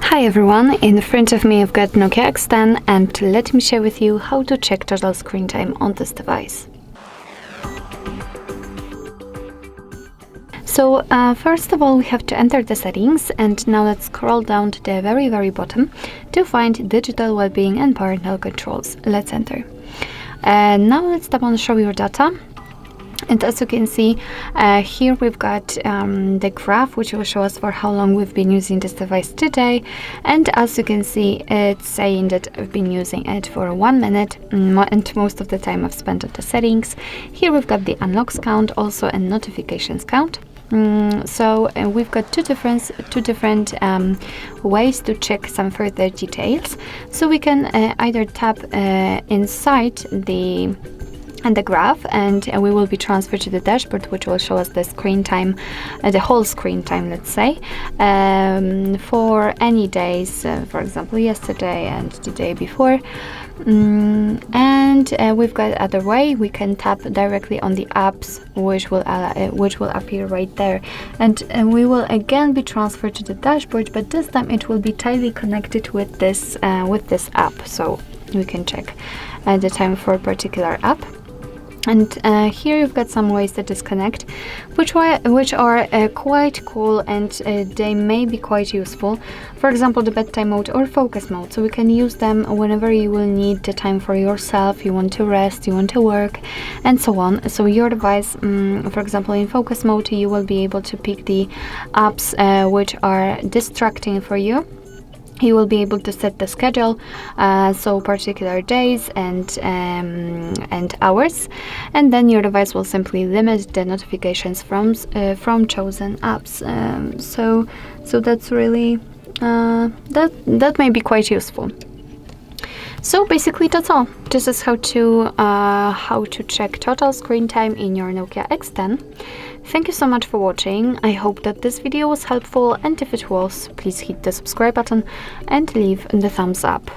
Hi everyone, in front of me I've got Nokia X10 and let me share with you how to check total screen time on this device. So first of all we have to enter the settings, and now let's scroll down to the very bottom to find digital well-being and parental controls. Let's enter. Now let's tap on show your data. And as you can see, here we've got the graph which will show us for how long we've been using this device today. And as you can see, it's saying that I've been using it for 1 minute, and most of the time I've spent on the settings. Here we've got the unlocks count also and notifications count. So we've got two different ways to check some further details. So we can either tap inside the graph, and we will be transferred to the dashboard, which will show us the screen time, the whole screen time, let's say, for any days, for example yesterday and the day before. And we've got other way, we can tap directly on the apps which will appear right there, and we will again be transferred to the dashboard, but this time it will be tightly connected with this app, so we can check the time for a particular app. And here you've got some ways to disconnect, which are quite cool, and they may be quite useful. For example, the bedtime mode or focus mode. So we can use them whenever you will need the time for yourself, you want to rest, you want to work, and so on. So your device, for example, in focus mode, you will be able to pick the apps which are distracting for you. You will be able to set the schedule, so particular days and hours, and then your device will simply limit the notifications from chosen apps. So that's really that may be quite useful. So basically that's all. This is how to check total screen time in your Nokia X10. Thank you so much for watching. I hope that this video was helpful, and if it was, please hit the subscribe button and leave the thumbs up.